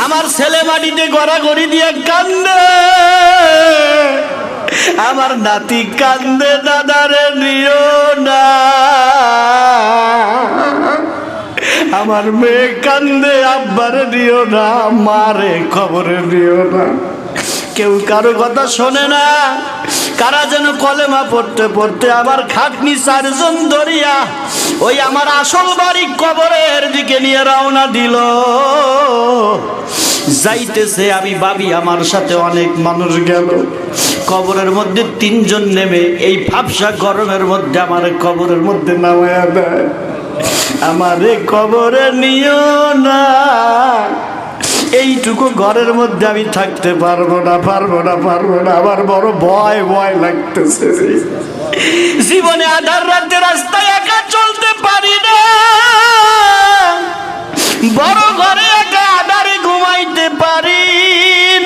আমার ছেলে মাটিতে গড়াগড়ি দিয়ে কান্দে, আমার নাতি কান্দে, দাদারে নিও না। আমার মেয়ে কান্দে, আব্বারে দিও না, মারে খবরে দিও না। কেউ কারো কথা শোনে না। কারা যেন কলেমা পড়তে পড়তে আবার খাটনি চারজন ধরিয়া ওই আমার আসল বাড়ি কবরের দিকে নিয়ে রওনা দিল। যাইতেছে আমি ভাবি আমার সাথে অনেক মানুষ গেল। কবরের মধ্যে তিনজন নেমে এই ভাবসা গরমের মধ্যে আমার কবরের মধ্যে নামায়া দেয়, আমারে কবরে নিও না। এইটুকু ঘরের মধ্যে আমি থাকতে পারবো না, পারবো না, পারবো না। আমার বড় ভয় ভয় লাগতেছে। জীবনে আধার রাতে রাস্তায় একা চলতে পারি না, বড় ঘরে একা আধারে ঘুমাইতে পারি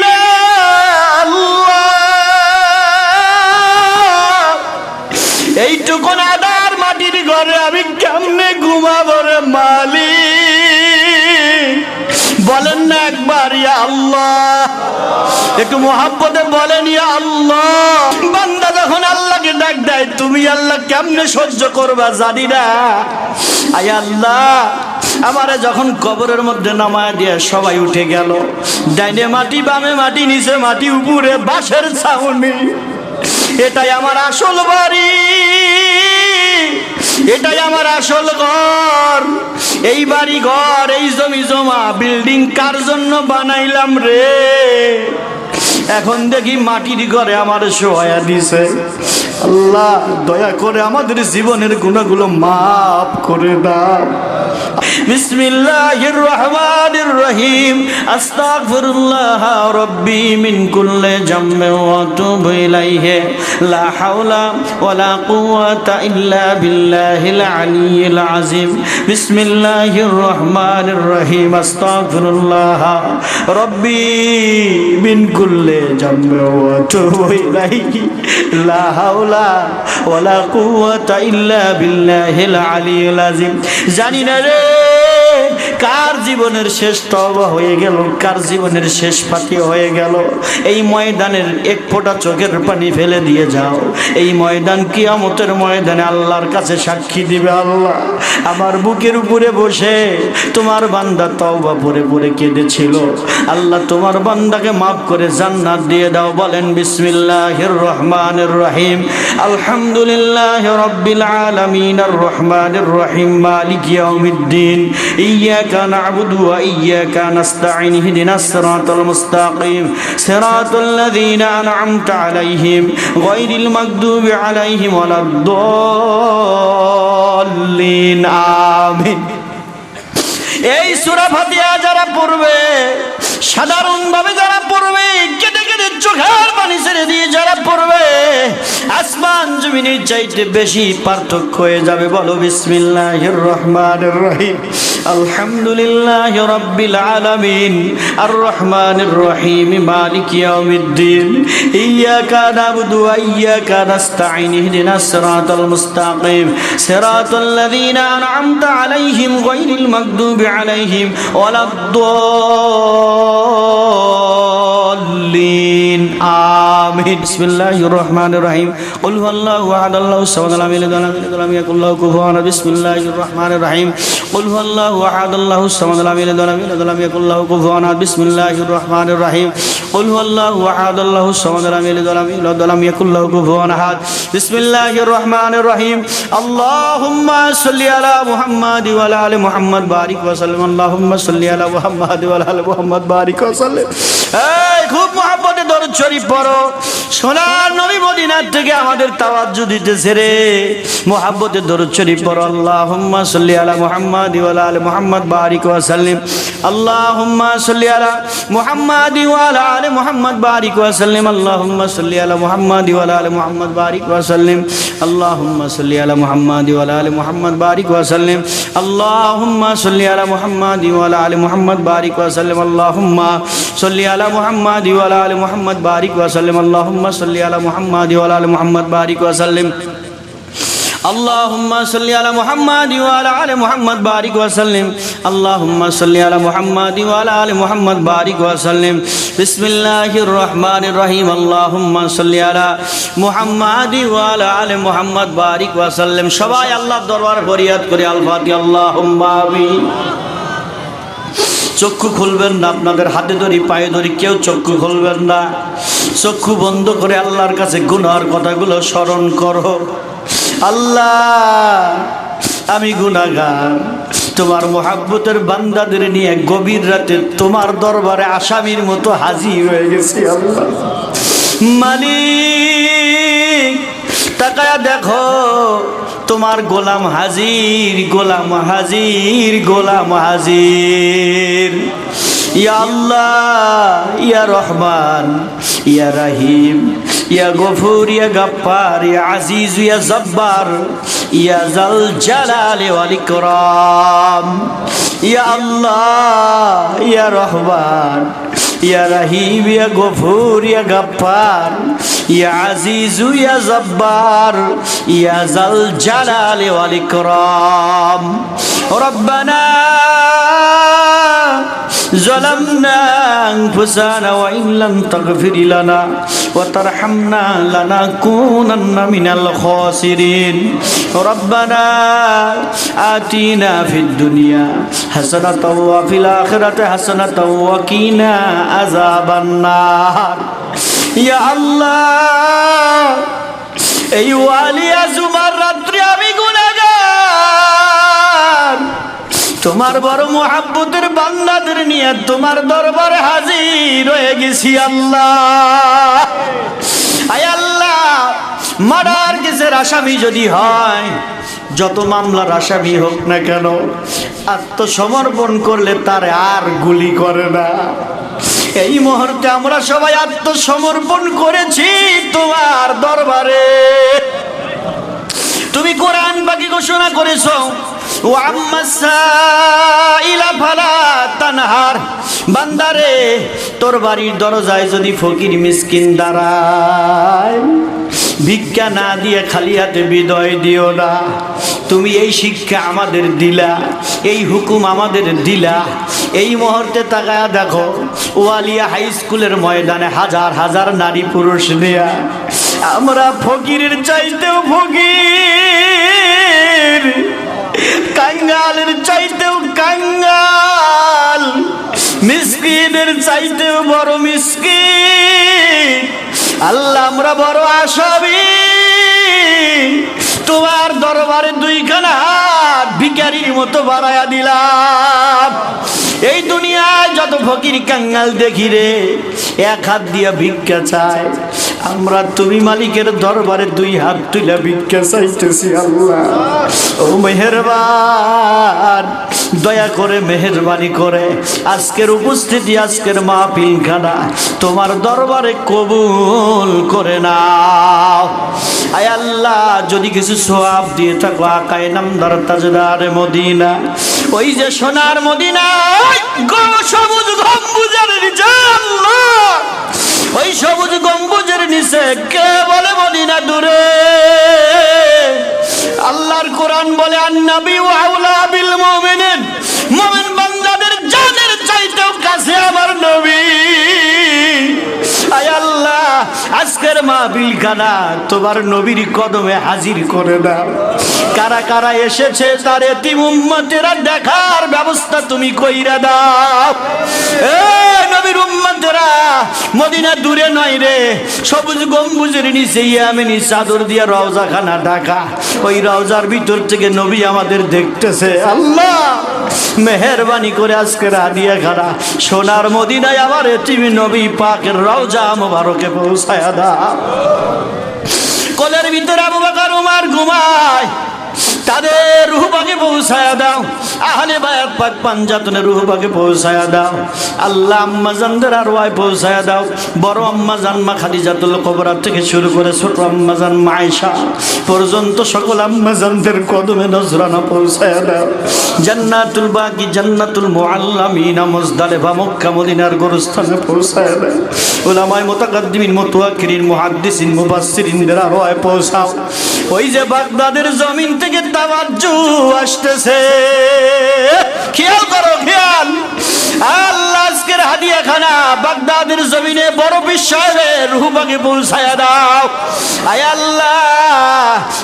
না। এইটুকু আধার মাটির ঘরে আমি কেমনে ঘুমাবো রে মালিক? বলেন না একবার ইয়া আল্লাহ, একটু মোহাব্বতে বলেন ইয়া আল্লাহ। বান্দা যখন আল্লাহকে ডাক দেয়, তুমি আল্লাহ কেমনে সহ্য করবা জানি না। আয় আল্লাহ, আমারে যখন কবরের মধ্যে নামায় দিয়ে সবাই উঠে গেল, ডাইনে মাটি, বামে মাটি, নিচে মাটি, উপরে বাঁশের ছাউনি। এটাই আমার আসল বাড়ি, এটাই আমার আসল ঘর। এই বাড়ি ঘর, এই জমি জমা বিল্ডিং কার জন্য বানাইলাম রে? এখন দেখি মাটির ঘরে আমার শোয়া দিছে। আল্লাহ দয়া করে আমাদের জীবনের গুনাহগুলো মাফ করে দাও। বিসমিল্লাহির রহমানির রহিম। আস্তাগফিরুল্লাহ রাব্বি মিন কুল্লি জামবিন ওয়া আতুবু ইলাইহি। লা হাওলা ওয়ালা কুওয়াতা ইল্লা বিল্লাহিল আলিয়্যিল আযীম। বিসমিল্লাহির রহমানির রহিম। আস্তাগফিরুল্লাহ রাব্বি মিন কুল্লি জামবিন ওয়া আতুবু ইলাইহি। লা হাওলা ওয়ালা কুওয়াতা ইল্লা বিল্লাহিল আলিয়্যিল আযীম। জানি না রে কার জীবনের শেষ তওবা হয়ে গেল, কার জীবনের শেষ পাতি হয়ে গেল। এই ময়দানের এক ফোঁটা চোখের পানি ফেলে দিয়ে যাও। এই ময়দান কিয়ামতের ময়দানে আল্লাহর কাছে সাক্ষী দিবে। আল্লাহ, আমার বুকের উপরে বসে তোমার বান্দা তওবা পড়ে পড়ে কেঁদেছিল। আল্লাহ, তোমার বান্দাকে মাফ করে জান্নাত দিয়ে দাও। বলেন বিসমিল্লাহির রহমানির রহিম। আলহামদুলিল্লাহি রাব্বিল আলামিন আর রহমানির রহিম মালিক ইয়াউমিদ্দিন। ইয়্যাকা না'বুদু ওয়া ইয়্যাকা নাস্তাঈন। ইহদিনাস সিরাতাল মুস্তাকিম সিরাতাল লাযীনা আন'আমতা আলাইহিম গায়রিল মাগদুবি আলাইহিম ওয়ালাদ-দাল্লিন। আমিন। এই সূরা ফাতিহা যারা পড়বে, সাধারণভাবে যারা পড়বে, কেটে কেটে চোখের পানি ছেড়ে দিয়ে যারা পড়বে, আসমান জমিনের চাইতে বেশি পার্থক্য হয়ে যাবে। বলো বিসমিল্লাহির রহমানির রহিম। আলহামদুলিল্লাহি রাব্বিল আলামিন আর রহমানির রহিম মালিক ইয়াউমিদ্দিন। ইয়্যাকা না'বুদু ওয়া ইয়্যাকা নাস্তাঈন। ইহদিনাস সিরাতাল মুস্তাকিম সিরাতাল লাযীনা আন'আমতা আলাইহিম গায়রিল মাগদুবি আলাইহিম ওয়ালাদ-দাল্লিন। আমিন। বিসমিল্লাহির রহমানির রহিম। কুল হুয়াল্লাহু আহাদ আল্লাহুস সামাদ লাম ইয়ালিদ ওয়া লাম ইউলাদ ওয়া লাম ইয়াকুল লাহু কুফুওয়ান আহাদ। বিসমিল্লাহির রহমানির রহিম। কুল হুয়াল্লাহু আহাদ আল্লাহুস সামাদ লাম ইয়ালিদ ওয়া লাম ইউলাদ ওয়া লাম ইয়াকুল লাহু কুফুওয়ান আহাদ। বিসমিল্লাহির রহমানির রহিম। কুল হুয়াল্লাহু আহাদ আল্লাহুস সামাদ লাম ইয়ালিদ ওয়া লাম ইউলাদ ওয়া লাম ইয়াকুল লাহু কুফুওয়ান আহাদ। বিসমিল্লাহির রহমানির রহিম। আল্লাহুম্মা সাল্লি আলা মুহাম্মাদ ওয়া আলা আলি মুহাম্মাদ বারিক ওয়া সাল্লিম। আল্লাহুম্মা সাল্লি আলা মুহাম্মাদ ওয়া আলা আলি মুহাম্মাদ বারিক ওয়া সাল্লিম। এই খুব মহব্বতে দরুদ শরীফ পড়ো। সোনার নবী মদিনার থেকে আমাদের তাওয়াজ্জু দিতেছে রে। মহব্বতে দরুদ শরীফ পড়ো। আল্লাহুম্মা সাল্লি আলা মুহাম্মাদ ওয়া আলা আলি মুহাম্মাদ বারিক ওয়া সাল্লিম। আল্লাহুম্মা সাল্লি আলা মুহাম্মাদ ওয়া আলা আলি মুহাম্মাদ বারিক ওয়া সাল্লিম। আল্লাহুম্মা সাল্লি আলা মুহাম্মাদ ওয়া আলা আলি মুহাম্মাদ বারিক ওয়া সাল্লিম। আল্লাহুম্মা সাল্লি আলা মুহাম্মাদ ওয়া আলা আলি মুহাম্মাদ বারিক ওয়া সাল্লিম। আল্লাহুম্মা সাল্লি আলা মুহাম্মাদ ওয়া আলা আলি মুহাম্মাদ বারিক ওয়া সাল্লিম। আল্লাহুম্মা সাল্লি আলা মুহাম্মাদ ওয়া আলা আলি মুহাম্মাদ বারিক ওয়া সাল্লিম। আল্লাহুম্মা সাল্লি আলা মুহাম্মাদ ওয়া আলা আলি মুহাম্মাদ বারিক ওয়া সাল্লিম। اللهم صل على محمد وعلى آل محمد بارك وسلم اللهم صل على محمد وعلى آل محمد بارك وسلم بسم الله الرحمن الرحيم اللهم صل على محمد وعلى آل محمد بارك وسلم সবাই আল্লাহর দরবারে ফরিয়াদ করে আল ফাতিহা আল্লাহুম্মা আমিন চক্ষু খুলবেন না আপনাদের হাতে ধরি পায়ে ধরি কেউ চক্ষু খুলবেন না চক্ষু বন্ধ করে আল্লাহর কাছে গুনাহর কথাগুলো স্মরণ করো আল্লাহ আমি গুনাহগার তোমার মহব্বতের বান্দাদের নিয়ে গভীর রাতে তোমার দরবারে আসামির মতো হাজির হয়ে গেছি আল্লাহ মালিক তাকায়া দেখো তোমার গোলাম হাজির গোলাম হাজির গোলাম হাজির ইয়া আল্লাহ ইয়া রহমান ইয়া রহিম ইয়া গফুর ইয়া গফফার ইয়া আজিজ ইয়া জব্বার ইয়া জাল জালালি ওয়াল ইকরাম ইয়া আল্লাহ ইয়া রহমান ইয়া রহিম ইয়া গফুর ইয়া গফফার ইয়া আজিজ ইয়া জব্বার ইয়া জাল জালালি ওয়াল ইকরাম রব্বানা ظلمنا أنفسنا وإن لم تغفر لنا وترحمنا لنكونن من الخاسرين ربنا آتنا في الدنيا حسنة وفي الآخرة حسنة وقنا عذاب النار يا الله এই ওয়ালিয়া জুমার রাত্রে আমি গুনাহগার তোমার বড় মুহাব্বতের বান্দাদের নিয়ে তোমার দরবারে হাজির হয়ে গেছি আল্লাহ আয় আল্লাহ মার্ডার কেসের আসামি যদি হয় যত মামলার আসামি হোক না কেন আত্মসমর্পণ করলে তার আর গুলি করে না এই মুহূর্তে আমরা সবাই আত্মসমর্পণ করেছি তোমার দরবারে তুমি কোরআন পাকে ঘোষণা করেছো বান্দারে তোর বাড়ির দরজায় যদি ফকির মিসকিন দাঁড়ায় ভিক্ষা না দিয়ে খালি হাতে বিদায় দিও না তুমি এই শিক্ষা আমাদের দিলা এই হুকুম আমাদের দিলা এই মুহূর্তে তাকায়া দেখো ওয়ালিয়া হাই স্কুলের ময়দানে হাজার হাজার নারী পুরুষ নিয়ে আমরা ফকিরের চাইতেও ফকির কাঙ্গালের চাইতেও কাঙ্গাল মিসকিনের চাইতেও বড় মিসকিন আল্লাহ আমরা বড় আসামি তোমার দরবারে দুইখানা হাত ভিখারির মতো বাড়ায়া দিলাম এই দুনিয়ায় যত ফকির কাঙ্গাল দেখি রে এক হাত দিয়া ভিক্ষা চায় আমরা তুমি মালিকের দরবারে দুই হাত তুলে ভিক্ষা চাইতেছি আল্লাহ ও মেহেরবান দয়া করে মেহেরবানি করে আজকের উপস্থিতি আজকের মাহফিল খানা তোমার দরবারে কবুল করে নাও আয় আল্লাহ যদি কিছু সওয়াব দিয়ে থাকো আকায়ে নামদার তাজদার মদিনা ওই যে সোনার মদিনা সবুজ গম্বুজের নিচে আল্লাহ ওই সবুজ গম্বুজের নিচে কে বলে মদিনা দূরে আল্লাহর কোরআন বলে আন-নবী আউলা বিল মুমিনিন মুমিন বান্দাদের জানের চাইতেও কাছে আমার নবী আয় আল্লাহ আজকের মাহফিল খানা তোমার নবীর কদমে হাজির করে দাও কারা কারা এসেছে তার এতিম উম্মতেরা দেখার ব্যবস্থা তুমি কইরা দাও এ নবীর উম্মতেরা মদিনা দূরে নয় রে সবুজ গম্বুজের নিচে ইয়ামেনি চাদর দিয়া রওজাখানা ঢাকা ওই রওজার ভিতর থেকে নবী আমাদের দেখতেছে আল্লাহ মেহেরবানি করে আজকের হাদিয়া খানা সোনার মদিনায় আমার এতিম নবী পাকের রওজা মোবারকে পৌঁছায়া দাও কোলের ভিতরে আবু বকর ওমর ঘুমায় তাদের রূহ পাকে পৌঁছায়া দাও আহলে বায়াত পাক পাঞ্জাতনের রূহ পাকে পৌঁছায়া দাও আল্লাহ আম্মা জানদের আরওয়ায় পৌঁছায়া দাও বড় আম্মা জান মা খাদিজাতুল কুবরা থেকে শুরু করে ছোট আম্মা জান মা আয়েশা পর্যন্ত সকল আম্মা জানদের কদমে নজরানা পৌঁছায়া দাও জান্নাতুল বাকি জান্নাতুল মুআল্লামিন মুজদালিফা মক্কা মদিনার গোরস্থানে পৌঁছায়া দাও উলামায়ে মুতাকাদ্দিমিন মুতাওয়াক্কিরিন মুহাদ্দিসিন মুফাসসিরিনদের আরওয়ায় পৌঁছাও ওই যে বাগদাদের জমিন থেকে তাওয়াজ্জু আসতেছে, খেয়াল করো, খেয়াল। আল্লাহ আজকের হাদিয়াখানা বাগদাদের জমিনে বড় বিশ্বাসের রুহুবাগে পৌঁছায়া দাও। আয় আল্লাহ,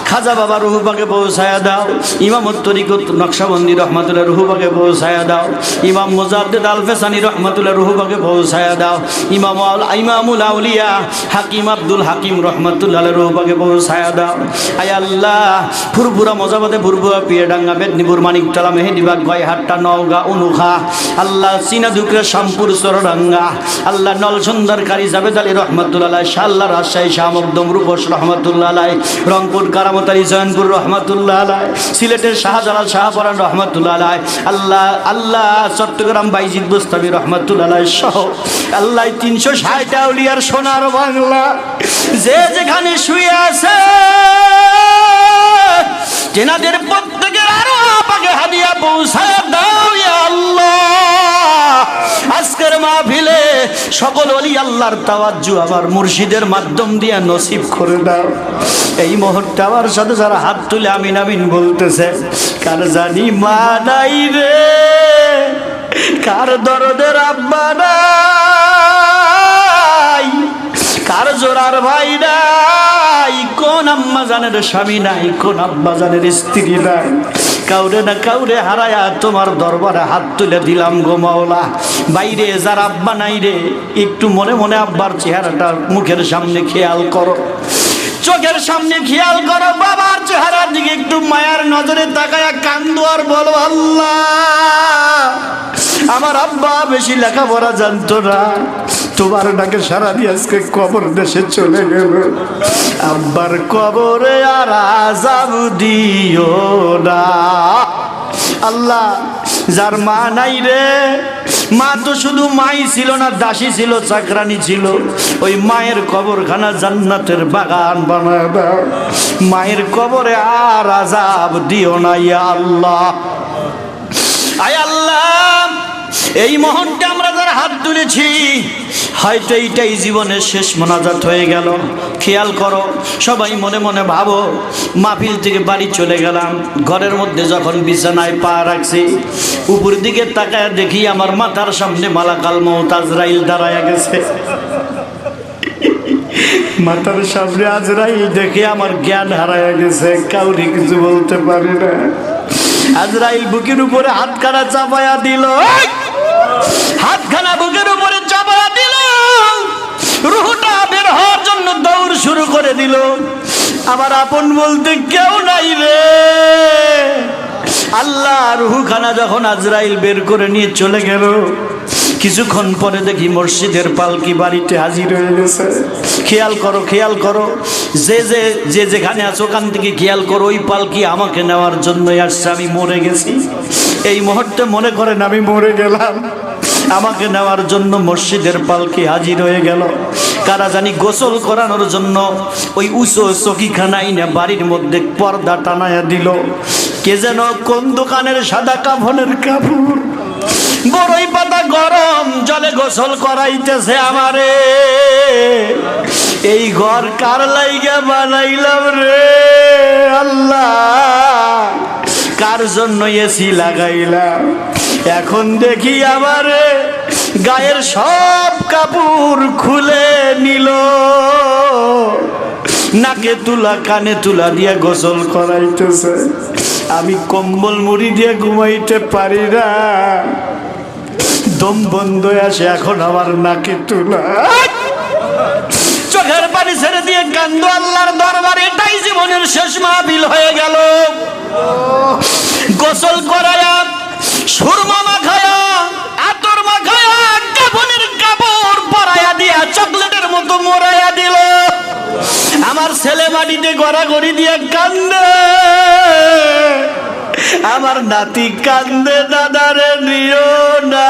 খাজা বাবা রুহুবাগে পৌঁছায়া দাও। ইমামত তরিকত নকশবন্দি রহমাতুল্লাহ রুহুবাগে পৌঁছায়া দাও। ইমাম মুজাদ্দিদ আল ফেসানি রহমাতুল্লাহ রুহুবাগে পৌঁছায়া দাও। ইমামুল আউলিয়া হাকিম আব্দুল হাকিম রহমাতুল্লাহ রুহুবাগে পৌঁছায়া দাও। আয় আল্লাহ, ফুরপুরা মজাবাদে ফুরপুরা পিয়েডাঙ্গা মেদিনীপুর মানিকতলা মেহেদিবাগ গয়হাট্টা নওগাঁ অনুখা আল্লাহ সিনা দুকরা শামপুর চরডাঙ্গা আল্লাহ নলসন্দার কারি জাবেদ আলী রহমাতুল্লাহ শাল্লা রাজশাহী শাহ মকদম রূপস রহমাতুল্লাহ রংপুর কারামত আলী জয়নপুর রহমাতুল্লাহ সিলেটের শাহজালাল শাহপরান রহমাতুল্লাহ আল্লাহ আল্লাহ চট্টগ্রাম বাইজিদ বুস্তাবি রহমাতুল্লাহ সহ আল্লাহ 360 আউলিয়ার সোনার বাংলা যে যেখানে শুয়ে আছে যেনাদের প্রত্যেকের আরো পাকে হাদিয়া পৌঁছায় দাও ইয়া আল্লাহ। আজকের মাহফিলে সকল ওলি আল্লাহর তাওয়াজ্জু আমার মুর্শিদের মাধ্যম দিয়ে নসিব করে দাও। এই মুহূর্তে আমার সাথে যারা হাত তুলে আমিন আমিন বলতেছে, কার জানি মা নাই রে, কার দরদের আব্বা নাই, কার জোরার ভাই নাই, কোন আম্মা জানের স্বামী নাই, কোন আব্বা জানের স্ত্রী নাই, কাউরে না কাউরে হারায়া তোমার দরবারে হাত তুলে দিলাম গো মাওলা। বাইরে যার আব্বা নাই রে, একটু মনে মনে আব্বার চেহারাটা মুখের সামনে খেয়াল করো, চোখের সামনে খেয়াল করো, বাবার চেহারার দিকে একটু মায়ার নজরে তাকায়া কান্দো আর বলো, আল্লাহ আমার আব্বা বেশি লেখাপড়া জানতো না, তোমার ডাকে সারা দিয়ে আজকে কবর দেশে চলে গেল, আব্বার কবরে আর আযাব দিও না। আল্লাহ যার মা নাই রে, মা তো শুধু মাই ছিল না, দাসী ছিল, চাকরানি ছিল, ওই মায়ের কবরখানা জান্নাতের বাগান বানায় দাও, মায়ের কবরে আর আযাব দিও না ইয়া আল্লাহ। আয় আল্লাহ, এই মুহূর্তে আমরা যারা হাত তুলেছি হয়তো এইটাই জীবনের শেষ মোনাজাত হয়ে গেল। খেয়াল করো, সবাই মনে মনে ভাবো, মাহফিল থেকে বাড়ি চলে গেলাম, ঘরের মধ্যে যখন বিছানায় পা রাখছি, উপর দিকে তাকায় দেখি আমার মাথার সামনে মালাকাল মউত আজরাইল দাঁড়ায় গেছে। মাথার সামনে আজরাইল দেখে আমার জ্ঞান হারায় গেছে, কাউরি কিছু বলতে পারি না। আজরাইল বুকের উপরে হাতখানা চাপায়া দিল, হাতখানা বুকের উপরে চাপায়া দিল, রুহটা বের হওয়ার জন্য দৌড় শুরু করে দিল। আমার আপন বলতে কেউ নাই রে। আল্লাহ রুহখানা যখন আজরাইল বের করে নিয়ে চলে গেল, কিছুক্ষণ পরে দেখি মসজিদের পালকি বাড়িতে হাজির হয়ে গেছে। খেয়াল করো, খেয়াল করো, যে যেখানে আছো ওখান থেকে খেয়াল করো, ওই পালকি আমাকে নেওয়ার জন্যই আসছে। আমি মরে গেছি, এই মুহূর্তে মনে করেন আমি মরে গেলাম, আমাকে নেওয়ার জন্য মসজিদের পালকি হাজির হয়ে গেল। কারা জানি গোসল করানোর জন্য ওই উঁচু চকিখানাই না বাড়ির মধ্যে পর্দা টানায়া দিল। কে যেন কোন দোকানের সাদা কাফনের কাপড় বড়ই পাতা গরম জলে গোসল করাইতেছে আমারে। এই ঘর কার লাইগা বানাইলাম রে আল্লাহ, কার জন্য এসি লাগাইলাম। এখন দেখি আমারে গায়ের সব কাপড় খুলে নিল, নাকে তুলা কানে তুলা দিয়ে গোসল করাইতেছে। আমি কম্বল মুড়ি দিয়ে ঘুমাইতে পারি না, দম বন্ধ আসে এখন আমার নাকে তুলা। চোখের পানি ছেড়ে দিয়ে কান্দো আল্লাহর দরবারে, এটাই জীবনের শেষ মাহফিল হয়ে গেল। গোসল করায়া, সুরমা মাখায়া, আতর মাখায়া, কাফনের কাপড় পরাইয়া দিয়া চকলেটের মতো মোড়াইয়া দিল। আমার ছেলে মাটিতে গড়াগড়ি দিয়ে কান্দে, আমার নাতি কান্দে, দাদারে নিও না।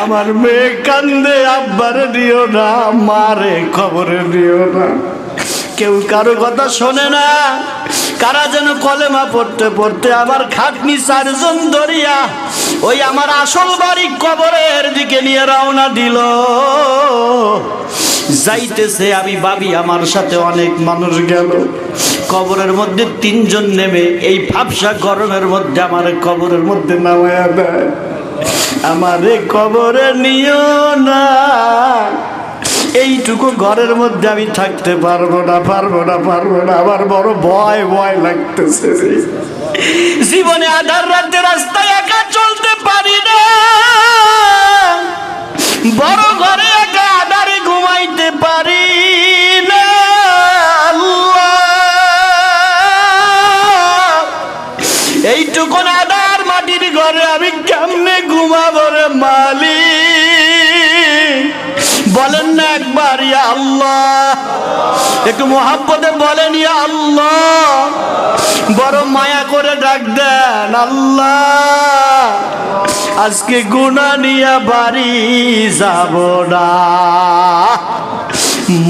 আমার মেয়ে কান্দে, আব্বারে নিও না, মারে খবরে নিও না। কেউ কারো কথা শোনে না। কারা যেন কলেমা পড়তে পড়তে আমার খাটনি চারজন ধরিয়া ওই আমার আসল বাড়ি কবরের দিকে নিয়ে রওনা দিল। যাইতেছে, আমি ভাবি আমার সাথে অনেক মানুষ গেল, কবরের মধ্যে তিনজন নেমে এই ভাবসা গরমের মধ্যে আমার কবরের মধ্যে নামায়া দেয়, আমারে কবরে নিও না, এইটুকু ঘরের মধ্যে আমি থাকতে পারবো না, পারবো না, পারবো না, আমার বড় ভয় ভয় লাগতেছে। জীবনে আধার রাতে রাস্তায় একা চলতে পারি না, বড় ঘরে একা আধারে ঘুমাইতে পারি না। এইটুকু আধার মাটির ঘরে আমি কেমনে ঘুমাবো রে মালিক? বলেন না একবার ইয়া আল্লাহ, একটু মোহাব্বতে বলেন ইয়া আল্লাহ, বড় মায়া করে ডাক দেন, আল্লাহ আজকে গুনাহ নিয়ে বাড়ি যাব না।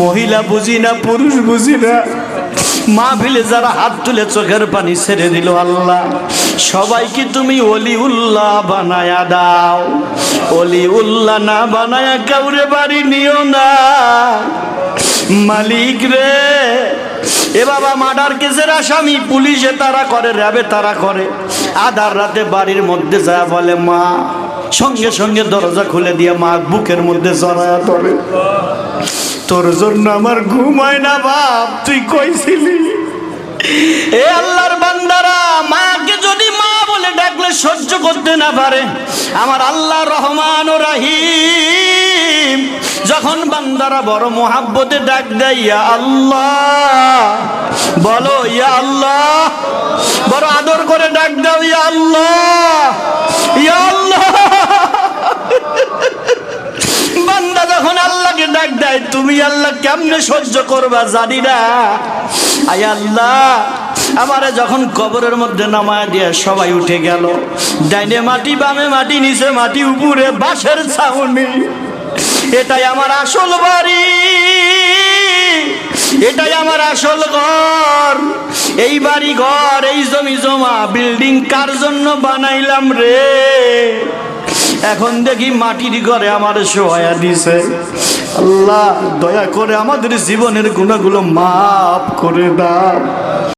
মহিলা বুঝি না, পুরুষ বুঝি না, মাহফিলে যারা হাত তুলে চোখের পানি ছেড়ে দিল, আল্লাহ সবাইকে তুমি ওলিউল্লাহ বানায়া দাও, ওলিউল্লাহ না বানায়া কাউরে বাড়ি নিও না মালিক রে। এ বাবা, মার্ডার কেসের আসামি পুলিশে তারা করে, র্যাবে তারা করে, আধার রাতে বাড়ির মধ্যে যায় বলে মা, সঙ্গে সঙ্গে দরজা খুলে দিয়ে মা বুকের মধ্যে জড়ায়া ধরে, তোর জন্য আমার ঘুম হয় না বাপ, তুই কইছিলি। এ আল্লাহর বান্দারা, মাকে যদি মা বলে ডাকলে সহ্য করতে না পারে, আমার আল্লাহ রহমান ও রহিম যখন বান্দারা বড় মোহাব্বতে ডাক দেয় ইয়া আল্লাহ, বলো ইয়া আল্লাহ, বড় আদর করে ডাক দাও ইয়া আল্লাহ, ইয়া আল্লাহ। বান্দা যখন আল্লাহকে ডাক দেয়, তুমি আল্লাহ কেমনে সহ্য করবা জানি না। আয় আল্লাহ, আমারে যখন কবরের মধ্যে নামায় দিয়ে সবাই উঠে গেল, ডাইনে মাটি, বামে মাটি, নিচে মাটি, উপরে বাঁশের ছাউনি, এটাই আমার আসল বাড়ি, এটাই আমার আসল ঘর। এই বাড়ি ঘর, এই জমি জমা বিল্ডিং কার জন্য বানাইলাম রে? এখন দেখি মাটির ঘরে আমার শোয়া দিছে। আল্লাহ দয়া করে আমাদের জীবনের গুনাহগুলো মাফ করে দাও।